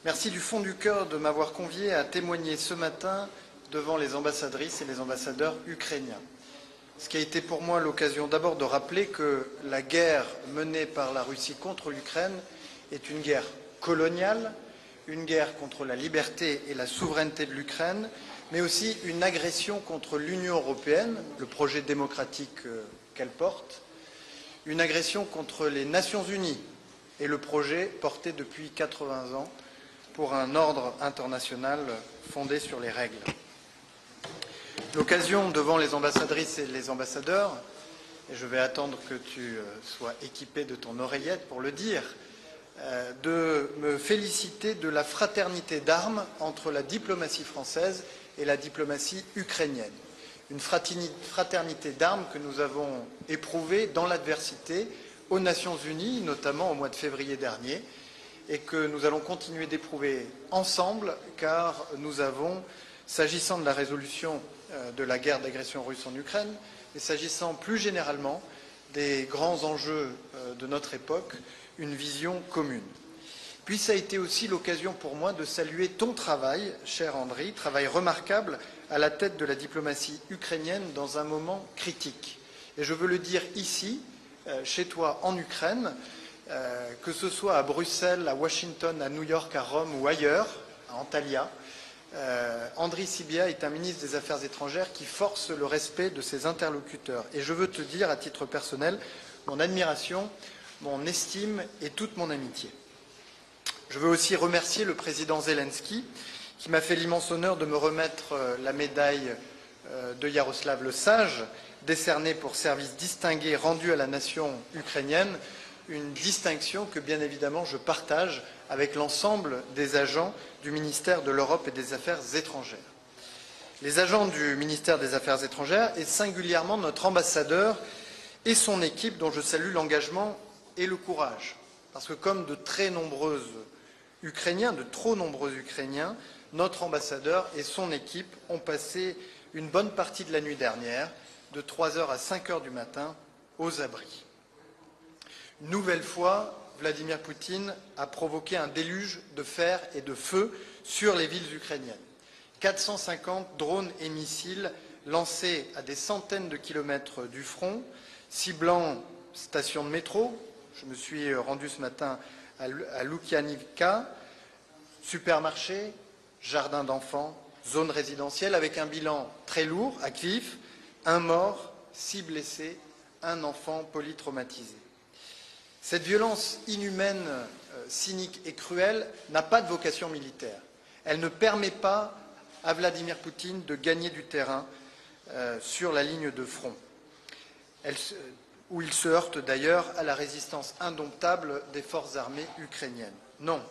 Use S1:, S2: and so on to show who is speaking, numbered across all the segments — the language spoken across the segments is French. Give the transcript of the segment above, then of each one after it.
S1: Merci du fond du cœur de m'avoir convié à témoigner ce matin devant les ambassadrices et les ambassadeurs ukrainiens. Ce qui a été pour moi l'occasion d'abord de rappeler que la guerre menée par la Russie contre l'Ukraine est une guerre coloniale, une guerre contre la liberté et la souveraineté de l'Ukraine, mais aussi une agression contre l'Union européenne, le projet démocratique qu'elle porte, une agression contre les Nations unies et le projet porté depuis 80 ans pour un ordre international fondé sur les règles. L'occasion devant les ambassadrices et les ambassadeurs, et je vais attendre que tu sois équipé de ton oreillette pour le dire, de me féliciter de la fraternité d'armes entre la diplomatie française et la diplomatie ukrainienne. Une fraternité d'armes que nous avons éprouvée dans l'adversité aux Nations Unies, notamment au mois de février dernier, et que nous allons continuer d'éprouver ensemble, car nous avons, s'agissant de la résolution de la guerre d'agression russe en Ukraine, et s'agissant plus généralement des grands enjeux de notre époque, une vision commune. Puis ça a été aussi l'occasion pour moi de saluer ton travail, cher Andriy, travail remarquable à la tête de la diplomatie ukrainienne dans un moment critique. Et je veux le dire ici, chez toi en Ukraine, que ce soit à Bruxelles, à Washington, à New York, à Rome ou ailleurs, à Antalya, Andriy Sybiha est un ministre des Affaires étrangères qui force le respect de ses interlocuteurs. Et je veux te dire, à titre personnel, mon admiration, mon estime et toute mon amitié. Je veux aussi remercier le président Zelensky, qui m'a fait l'immense honneur de me remettre la médaille de Yaroslav le Sage, décernée pour service distingué rendu à la nation ukrainienne, une distinction que, bien évidemment, je partage avec l'ensemble des agents du ministère de l'Europe et des Affaires étrangères. Les agents du ministère des Affaires étrangères, et singulièrement notre ambassadeur et son équipe, dont je salue l'engagement et le courage. Parce que, comme de trop nombreux Ukrainiens, notre ambassadeur et son équipe ont passé une bonne partie de la nuit dernière, de 3 heures à 5 heures du matin, aux abris. Une nouvelle fois, Vladimir Poutine a provoqué un déluge de fer et de feu sur les villes ukrainiennes. 450 drones et missiles lancés à des centaines de kilomètres du front, ciblant stations de métro. Je me suis rendu ce matin à Lukianivka, supermarchés, jardins d'enfants, zones résidentielles, avec un bilan très lourd à Kiev, 1 mort, 6 blessés, 1 enfant polytraumatisé. Cette violence inhumaine, cynique et cruelle n'a pas de vocation militaire. Elle ne permet pas à Vladimir Poutine de gagner du terrain sur la ligne de front, où il se heurte d'ailleurs à la résistance indomptable des forces armées ukrainiennes. Non,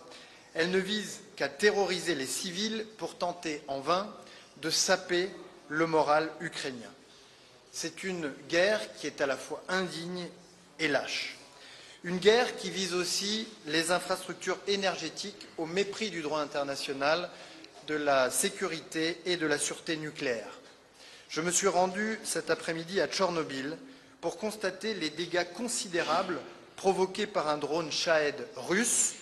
S1: elle ne vise qu'à terroriser les civils pour tenter en vain de saper le moral ukrainien. C'est une guerre qui est à la fois indigne et lâche. Une guerre qui vise aussi les infrastructures énergétiques au mépris du droit international, de la sécurité et de la sûreté nucléaire. Je me suis rendu cet après-midi à Tchernobyl pour constater les dégâts considérables provoqués par un drone Shahed russe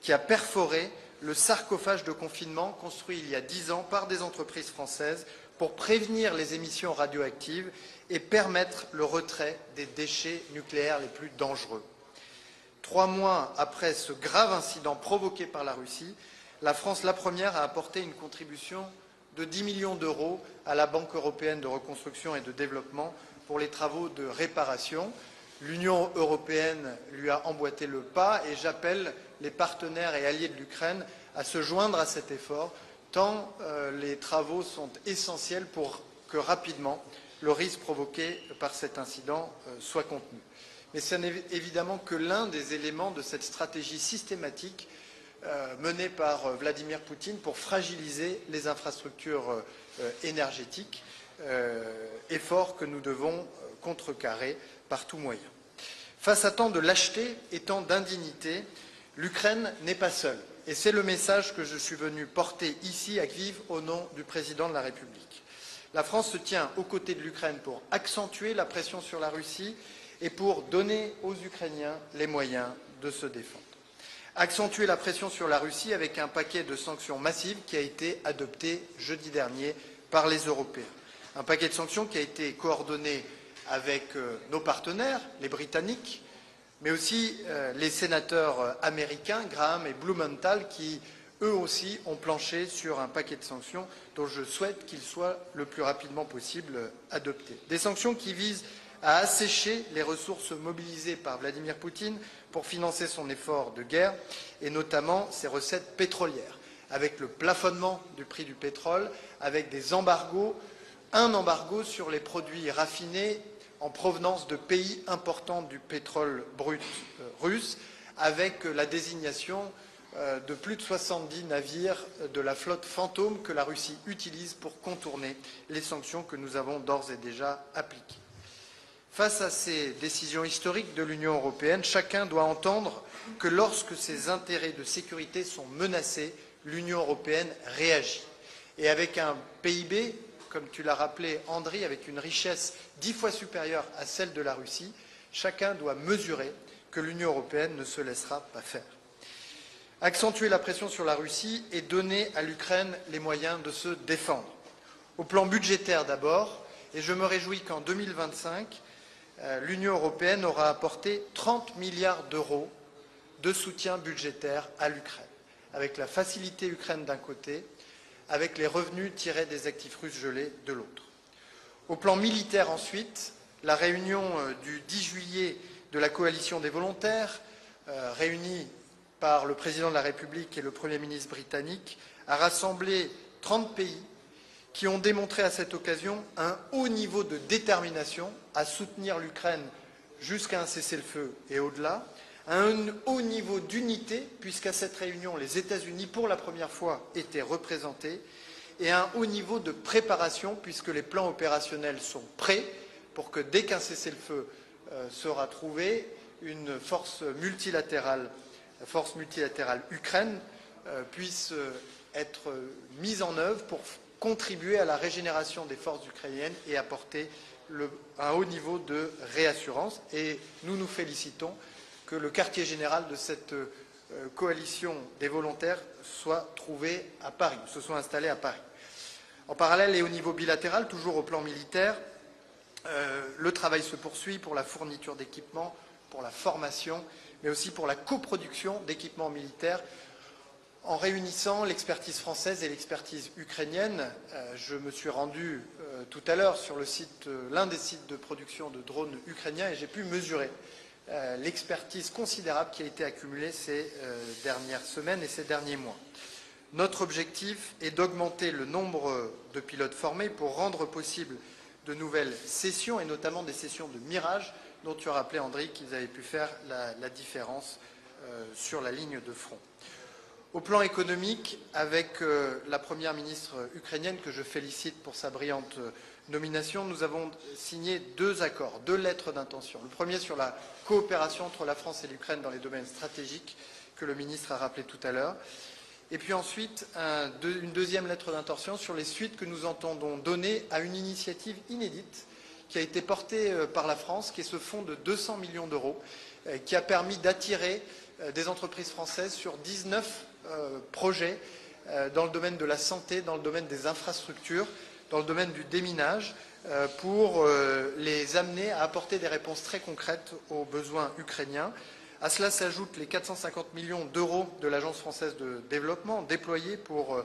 S1: qui a perforé le sarcophage de confinement construit il y a 10 ans par des entreprises françaises pour prévenir les émissions radioactives et permettre le retrait des déchets nucléaires les plus dangereux. 3 mois après ce grave incident provoqué par la Russie, la France, la première, a apporté une contribution de 10 millions d'euros à la Banque européenne de reconstruction et de développement pour les travaux de réparation. L'Union européenne lui a emboîté le pas et j'appelle les partenaires et alliés de l'Ukraine à se joindre à cet effort, tant les travaux sont essentiels pour que rapidement le risque provoqué par cet incident soit contenu. Mais ce n'est évidemment que l'un des éléments de cette stratégie systématique menée par Vladimir Poutine pour fragiliser les infrastructures énergétiques, effort que nous devons contrecarrer par tout moyen. Face à tant de lâcheté et tant d'indignité, l'Ukraine n'est pas seule. Et c'est le message que je suis venu porter ici à Kiev au nom du président de la République. La France se tient aux côtés de l'Ukraine pour accentuer la pression sur la Russie et pour donner aux Ukrainiens les moyens de se défendre. Accentuer la pression sur la Russie avec un paquet de sanctions massives qui a été adopté jeudi dernier par les Européens. Un paquet de sanctions qui a été coordonné avec nos partenaires, les Britanniques, mais aussi les sénateurs américains, Graham et Blumenthal, qui eux aussi ont planché sur un paquet de sanctions dont je souhaite qu'il soit le plus rapidement possible adopté. Des sanctions qui visent à assécher les ressources mobilisées par Vladimir Poutine pour financer son effort de guerre, et notamment ses recettes pétrolières, avec le plafonnement du prix du pétrole, avec des embargos, un embargo sur les produits raffinés en provenance de pays importants du pétrole brut russe, avec la désignation de plus de 70 navires de la flotte fantôme que la Russie utilise pour contourner les sanctions que nous avons d'ores et déjà appliquées. Face à ces décisions historiques de l'Union européenne, chacun doit entendre que lorsque ses intérêts de sécurité sont menacés, l'Union européenne réagit. Et avec un PIB, comme tu l'as rappelé, Andriy, avec une richesse 10 fois supérieure à celle de la Russie, chacun doit mesurer que l'Union européenne ne se laissera pas faire. Accentuer la pression sur la Russie et donner à l'Ukraine les moyens de se défendre. Au plan budgétaire d'abord, et je me réjouis qu'en 2025, l'Union européenne aura apporté 30 milliards d'euros de soutien budgétaire à l'Ukraine, avec la facilité Ukraine d'un côté, avec les revenus tirés des actifs russes gelés de l'autre. Au plan militaire ensuite, la réunion du 10 juillet de la coalition des volontaires, réunie par le président de la République et le Premier ministre britannique, a rassemblé 30 pays qui ont démontré à cette occasion un haut niveau de détermination à soutenir l'Ukraine jusqu'à un cessez-le-feu et au-delà, un haut niveau d'unité, puisqu'à cette réunion, les États-Unis, pour la première fois, étaient représentés, et un haut niveau de préparation, puisque les plans opérationnels sont prêts pour que, dès qu'un cessez-le-feu sera trouvé, une force multilatérale Ukraine puisse être mise en œuvre pour contribuer à la régénération des forces ukrainiennes et apporter un haut niveau de réassurance. Et nous nous félicitons que le quartier général de cette coalition des volontaires soit trouvé à Paris, se soit installé à Paris. En parallèle et au niveau bilatéral, toujours au plan militaire, le travail se poursuit pour la fourniture d'équipements, pour la formation, mais aussi pour la coproduction d'équipements militaires, en réunissant l'expertise française et l'expertise ukrainienne. Je me suis rendu tout à l'heure sur l'un des sites de production de drones ukrainiens et j'ai pu mesurer l'expertise considérable qui a été accumulée ces dernières semaines et ces derniers mois. Notre objectif est d'augmenter le nombre de pilotes formés pour rendre possible de nouvelles sessions, et notamment des sessions de Mirage, dont tu as rappelé, Andriy, qu'ils avaient pu faire la différence sur la ligne de front. Au plan économique, avec la première ministre ukrainienne, que je félicite pour sa brillante nomination, nous avons signé 2 accords, 2 lettres d'intention. Le premier sur la coopération entre la France et l'Ukraine dans les domaines stratégiques, que le ministre a rappelé tout à l'heure. Et puis ensuite, une deuxième lettre d'intention sur les suites que nous entendons donner à une initiative inédite qui a été portée par la France, qui est ce fonds de 200 millions d'euros, qui a permis d'attirer des entreprises françaises sur 19 projets dans le domaine de la santé, dans le domaine des infrastructures, dans le domaine du déminage, pour les amener à apporter des réponses très concrètes aux besoins ukrainiens. À cela s'ajoutent les 450 millions d'euros de l'Agence française de développement déployés pour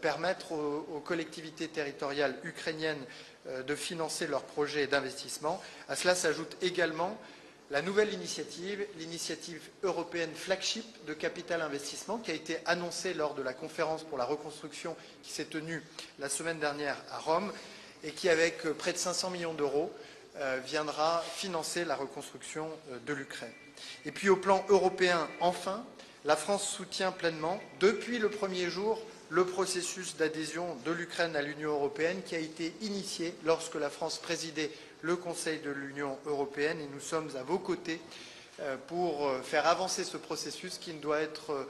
S1: permettre aux collectivités territoriales ukrainiennes de financer leurs projets d'investissement. À cela s'ajoute également la nouvelle initiative, l'initiative européenne flagship de capital investissement, qui a été annoncée lors de la conférence pour la reconstruction qui s'est tenue la semaine dernière à Rome et qui, avec près de 500 millions d'euros, viendra financer la reconstruction de l'Ukraine. Et puis au plan européen, enfin, la France soutient pleinement, depuis le premier jour, le processus d'adhésion de l'Ukraine à l'Union européenne qui a été initié lorsque la France présidait le Conseil de l'Union européenne, et nous sommes à vos côtés pour faire avancer ce processus qui ne doit être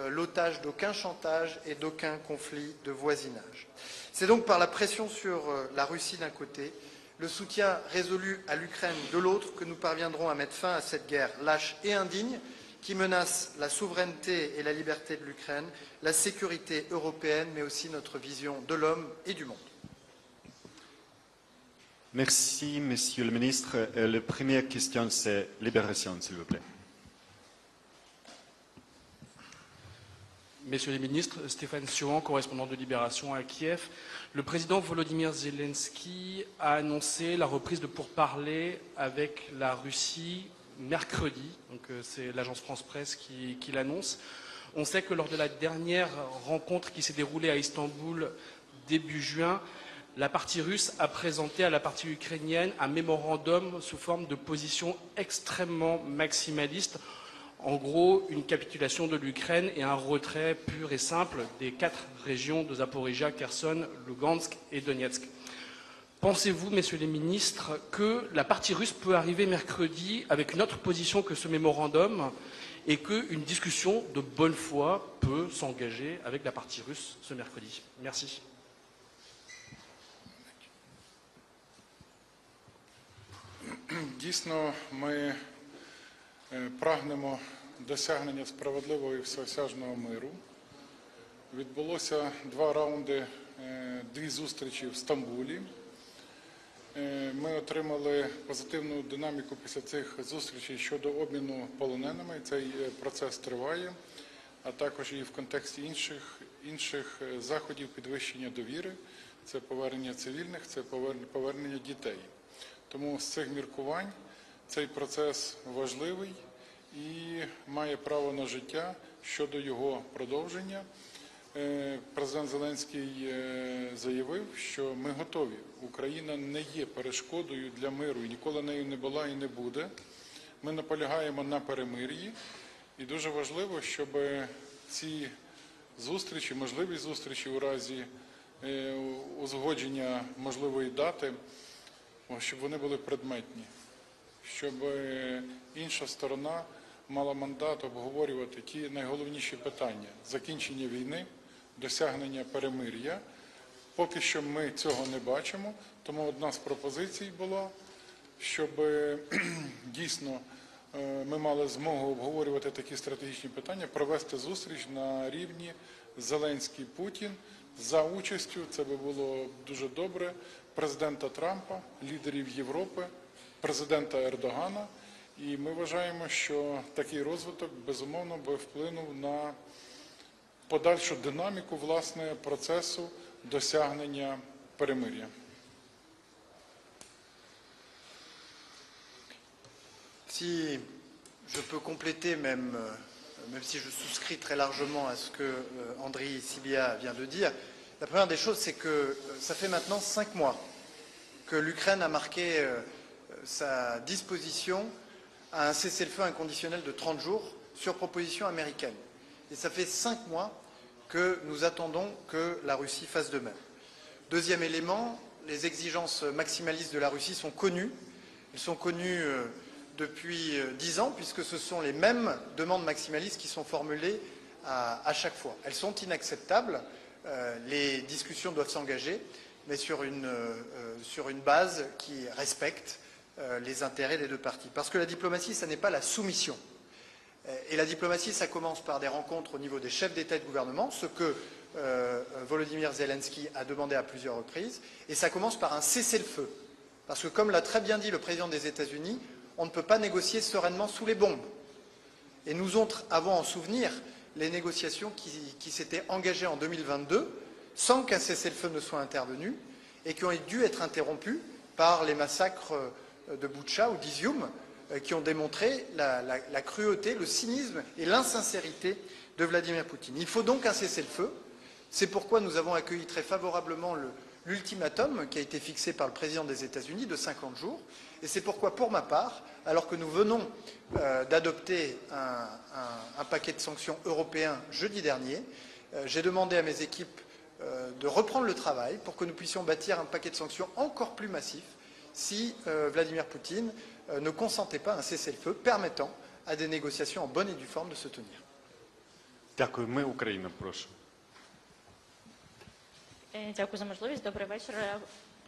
S1: l'otage d'aucun chantage et d'aucun conflit de voisinage. C'est donc par la pression sur la Russie d'un côté, le soutien résolu à l'Ukraine de l'autre, que nous parviendrons à mettre fin à cette guerre lâche et indigne qui menacent la souveraineté et la liberté de l'Ukraine, la sécurité européenne, mais aussi notre vision de l'homme et du monde.
S2: Merci, Monsieur le Ministre. La première question, c'est Libération, s'il vous plaît.
S3: Messieurs les ministres, Stéphane Siohan, correspondant de Libération à Kiev. Le président Volodymyr Zelensky a annoncé la reprise de pourparlers avec la Russie mercredi. Donc c'est l'agence France Presse qui l'annonce. On sait que lors de la dernière rencontre qui s'est déroulée à Istanbul début juin, la partie russe a présenté à la partie ukrainienne un mémorandum sous forme de position extrêmement maximaliste. En gros, une capitulation de l'Ukraine et un retrait pur et simple des 4 régions de Zaporizhia, Kherson, Lugansk et Donetsk. Pensez-vous, messieurs les ministres, que la partie russe peut arriver mercredi avec une autre position que ce mémorandum et qu'une discussion de bonne foi peut s'engager avec la partie russe ce mercredi? Merci.
S4: Дійсно, ми прагнемо досягнення справедливого і всеосяжного миру. Відбулося 2 раунди, 2 зустрічі в Стамбулі. Ми отримали позитивну динаміку після цих зустрічей щодо обміну полоненими. Цей процес триває, а також і в контексті інших заходів підвищення довіри. Це повернення цивільних, це повернення дітей. Тому з цих міркувань цей процес важливий і має право на життя щодо його продовження. Президент Зеленський заявив, що ми готові. Україна не є перешкодою для миру і ніколи нею не була і не буде. Ми наполягаємо на перемир'ї і дуже важливо, щоб ці зустрічі, можливі зустрічі у разі узгодження можливої дати, щоб вони були предметні, щоб інша сторона мала мандат обговорювати ті найголовніші питання – закінчення війни, досягнення перемир'я. Поки що ми цього не бачимо, тому одна з пропозицій була, щоб дійсно ми мали змогу обговорювати такі стратегічні питання, провести зустріч на рівні Зеленський-Путін за участю, це би було дуже добре, президента Трампа, лідерів Європи, президента Ердогана. І ми вважаємо, що такий розвиток, безумовно, би вплинув на подальшу динаміку, власне, процесу досягнення перемир'я.
S1: Si je peux compléter, même si je souscris très largement à ce que Andriy Sybiha vient de dire, la première des choses, c'est que ça fait maintenant 5 mois que l'Ukraine a marqué sa disposition à un cessez-le-feu inconditionnel de 30 jours sur proposition américaine. Et ça fait 5 mois que nous attendons que la Russie fasse de même. Deuxième élément, les exigences maximalistes de la Russie sont connues. Elles sont connues depuis 10 ans, puisque ce sont les mêmes demandes maximalistes qui sont formulées à chaque fois. Elles sont inacceptables. Les discussions doivent s'engager, mais sur une base qui respecte les intérêts des 2 parties. Parce que la diplomatie, ça n'est pas la soumission. Et la diplomatie, ça commence par des rencontres au niveau des chefs d'État et de gouvernement, ce que Volodymyr Zelensky a demandé à plusieurs reprises, et ça commence par un cessez-le-feu. Parce que comme l'a très bien dit le président des États-Unis, on ne peut pas négocier sereinement sous les bombes. Et nous avons en souvenir les négociations qui s'étaient engagées en 2022 sans qu'un cessez-le-feu ne soit intervenu et qui ont dû être interrompues par les massacres de Boutcha ou d'Izium qui ont démontré la cruauté, le cynisme et l'insincérité de Vladimir Poutine. Il faut donc un cessez-le-feu. C'est pourquoi nous avons accueilli très favorablement l'ultimatum qui a été fixé par le président des États-Unis de 50 jours. Et c'est pourquoi, pour ma part, alors que nous venons d'adopter un paquet de sanctions européen jeudi dernier, j'ai demandé à mes équipes de reprendre le travail pour que nous puissions bâtir un paquet de sanctions encore plus massif si Vladimir Poutine ne consentait pas à un cessez-le-feu permettant à des négociations en bonne et due forme de se tenir.
S2: Дякую. Ми, Україна, прошу.
S5: Дякую за можливість. Добрий вечір.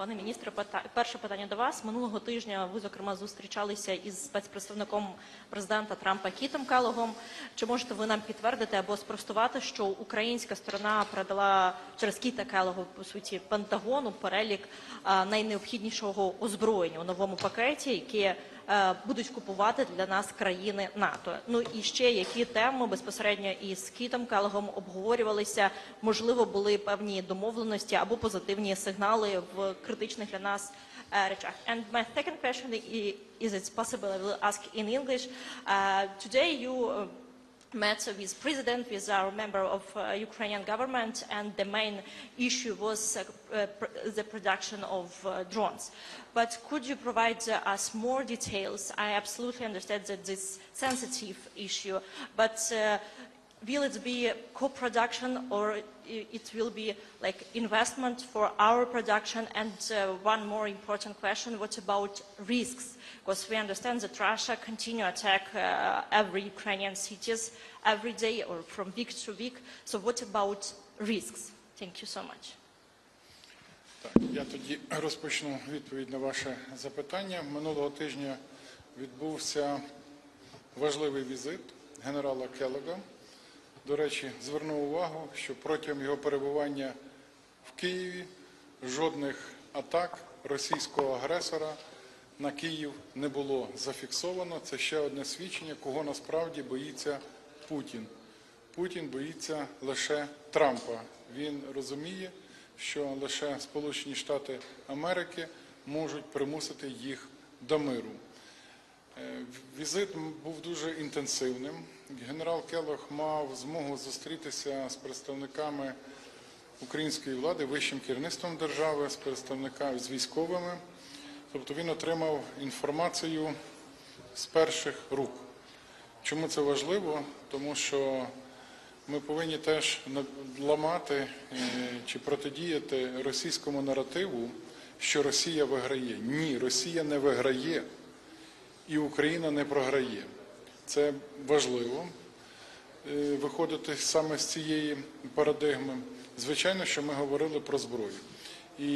S5: Пане міністре, перше питання до вас. Минулого тижня ви, зокрема, зустрічалися із спецпредставником президента Трампа Кітом Келлогом. Чи можете ви нам підтвердити або спростувати, що українська сторона передала через Кіта Келлога, по суті, Пентагону перелік найнеобхіднішого озброєння у новому пакеті, яке будуть купувати для нас країни НАТО? Ну і ще які теми безпосередньо із Кітом Келлогом обговорювалися? Можливо, були певні домовленості або позитивні сигнали в критичних для нас речах. And my second question is it's possible I will ask in English. Today you met with President, with our member of Ukrainian government, and the main issue was the production of drones. But could you provide us more details? I absolutely understand that this sensitive issue, but will it be co-production or it will be like investment for our production? And one more important question, what about risks? Because we understand that Russia continue attack every Ukrainian cities every day or from week to week. So what about risks? Thank you so much.
S4: Так, я тоді розпочну відповідь на ваше запитання. Минулого тижня відбувся важливий візит генерала Келлога. До речі, звернув увагу, що протягом його перебування в Києві жодних атак російського агресора на Київ не було зафіксовано. Це ще одне свідчення, кого насправді боїться Путін. Путін боїться лише Трампа. Він розуміє, що лише Сполучені Штати Америки можуть примусити їх до миру. Візит був дуже інтенсивним. Генерал Келлог мав змогу зустрітися з представниками української влади, вищим керівництвом держави, з представниками, з військовими. Тобто він отримав інформацію з перших рук. Чому це важливо? Тому що ми повинні теж ламати чи протидіяти російському наративу, що Росія виграє. Ні, Росія не виграє і Україна не програє. Це важливо виходити саме з цієї парадигми. Звичайно, що ми говорили про зброю. І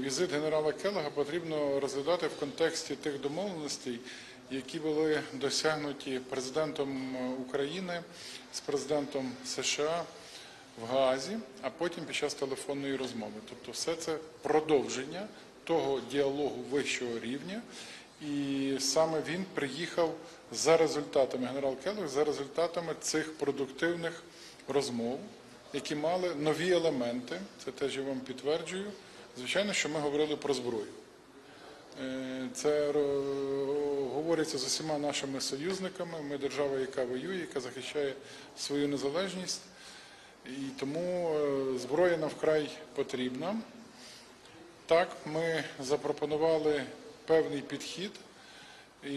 S4: візит генерала Келлога потрібно розглядати в контексті тих домовленостей, які були досягнуті президентом України з президентом США в Гаазі, а потім під час телефонної розмови. Тобто все це продовження того діалогу вищого рівня. І саме він приїхав за результатами, генерал Келлог, за результатами цих продуктивних розмов, які мали нові елементи, це теж я вам підтверджую. Звичайно, що ми говорили про зброю. Це говориться з усіма нашими союзниками. Ми держава, яка воює, яка захищає свою незалежність. І тому зброя нам вкрай потрібна. Так, ми запропонували певний підхід, і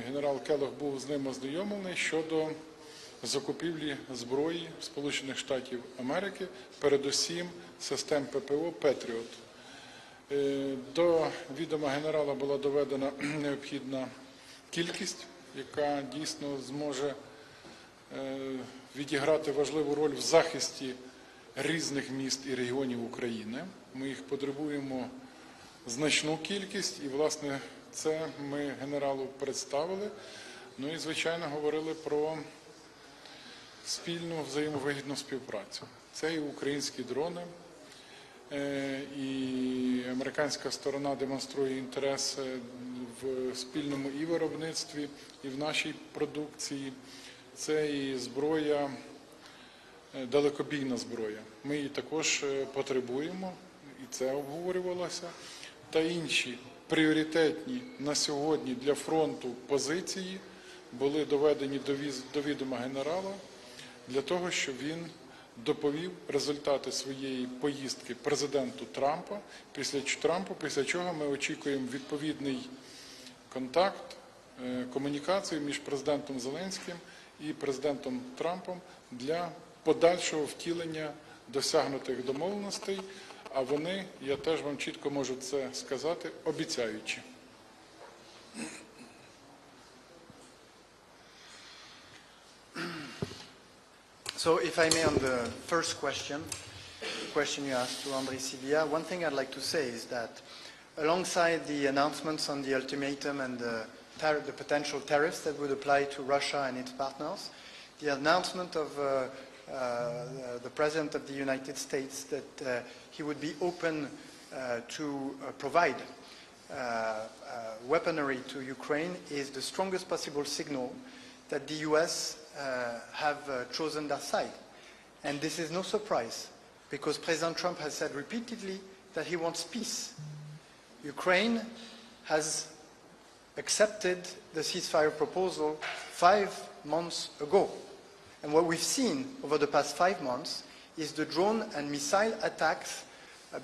S4: генерал Келлог був з ним ознайомлений щодо закупівлі зброї Сполучених Штатів Америки, передусім систем ППО «Петріот». До відома генерала була доведена необхідна кількість, яка дійсно зможе відіграти важливу роль в захисті різних міст і регіонів України. Ми їх потребуємо значну кількість, і, власне, це ми генералу представили. Ну і, звичайно, говорили про спільну взаємовигідну співпрацю. Це і українські дрони, і американська сторона демонструє інтерес в спільному і виробництві, і в нашій продукції. Це і зброя, далекобійна зброя. Ми її також потребуємо, і це обговорювалося. Та інші пріоритетні на сьогодні для фронту позиції були доведені до відома генерала для того, щоб він доповів результати своєї поїздки президенту Трампа, після чого ми очікуємо відповідний контакт, комунікацію між президентом Зеленським і президентом Трампом для подальшого втілення досягнутих домовленостей, а вони, я теж вам чітко можу це сказати, обіцяючі.
S1: So if I may, on the first question, question you asked to André Sylvia, one thing I'd like to say is that alongside the announcements on the ultimatum and the potential tariffs that would apply to Russia and its partners, the announcement of the President of the United States that he would be open to provide weaponry to Ukraine is the strongest possible signal that the US have chosen their side. And this is no surprise, because President Trump has said repeatedly that he wants peace. Ukraine has accepted the ceasefire proposal 5 months ago. And what we've seen over the past 5 months is the drone and missile attacks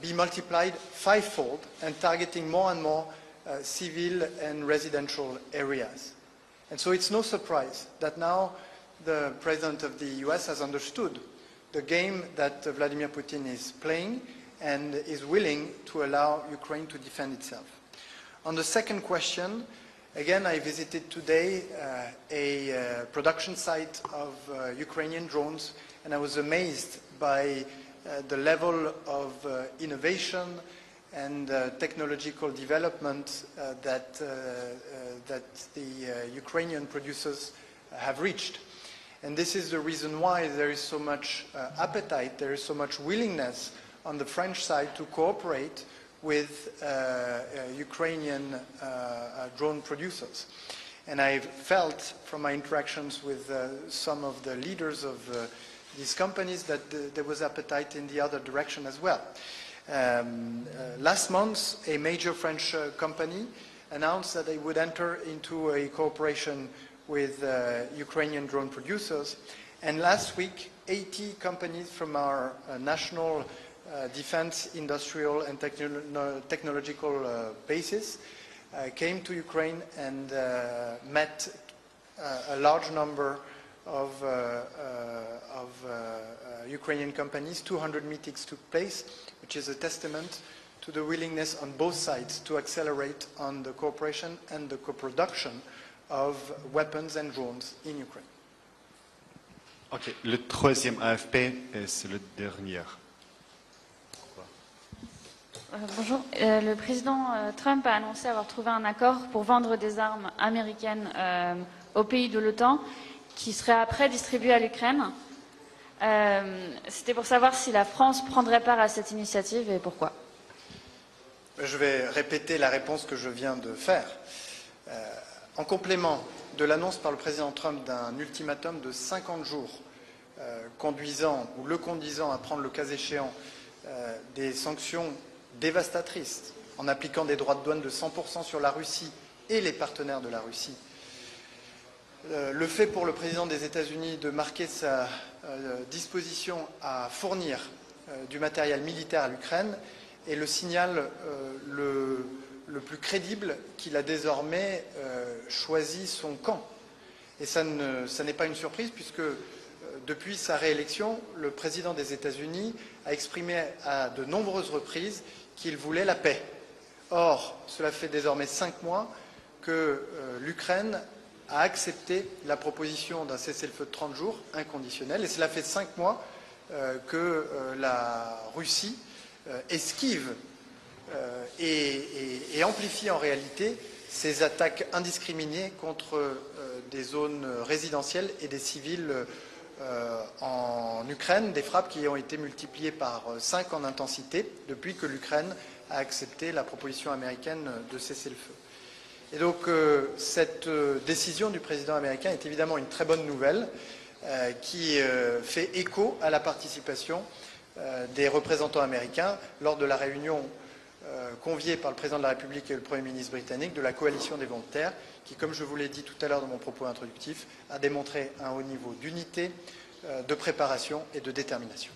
S1: be multiplied 5-fold and targeting more and more civil and residential areas. And so it's no surprise that now the President of the US has understood the game that Vladimir Putin is playing and is willing to allow Ukraine to defend itself. On the second question, again, I visited today a production site of Ukrainian drones, and I was amazed by the level of innovation and technological development that the Ukrainian producers have reached. And this is the reason why there is so much appetite, there is so much willingness on the French side to cooperate with Ukrainian drone producers. And I felt from my interactions with some of the leaders of these companies that there was appetite in the other direction as well. Last month, a major French company announced that they would enter into a cooperation with Ukrainian drone producers. And last week, 80 companies from our national defense, industrial, and technological basis came to Ukraine and met a large number of Ukrainian companies. 200 meetings took place, which is a testament to the willingness on both sides to accelerate on the cooperation and the co-production of weapons and drones in Ukraine.
S2: Ok, le troisième AFP, c'est le dernier.
S6: Bonjour. Le président Trump a annoncé avoir trouvé un accord pour vendre des armes américaines aux pays de l'OTAN qui seraient après distribuées à l'Ukraine. C'était pour savoir si la France prendrait part à cette initiative et pourquoi.
S1: Je vais répéter la réponse que je viens de faire. En complément de l'annonce par le président Trump d'un ultimatum de 50 jours conduisant ou le conduisant à prendre le cas échéant des sanctions dévastatrices en appliquant des droits de douane de 100% sur la Russie et les partenaires de la Russie, le fait pour le président des États-Unis de marquer sa disposition à fournir du matériel militaire à l'Ukraine est le signal le plus crédible qu'il a désormais choisi son camp. Et ça n'est pas une surprise puisque depuis sa réélection, le président des États-Unis a exprimé à de nombreuses reprises qu'il voulait la paix. Or, cela fait désormais 5 mois que l'Ukraine a accepté la proposition d'un cessez-le-feu de 30 jours inconditionnel, et cela fait 5 mois que la Russie esquive et amplifie en réalité ces attaques indiscriminées contre des zones résidentielles et des civils en Ukraine, des frappes qui ont été multipliées par 5 en intensité depuis que l'Ukraine a accepté la proposition américaine de cesser le feu. Et donc cette décision du président américain est évidemment une très bonne nouvelle qui fait écho à la participation des représentants américains lors de la réunion conviée par le président de la République et le Premier ministre britannique de la coalition des volontaires qui, comme je vous l'ai dit tout à l'heure dans mon propos introductif, a démontré un haut niveau d'unité, de préparation et de détermination.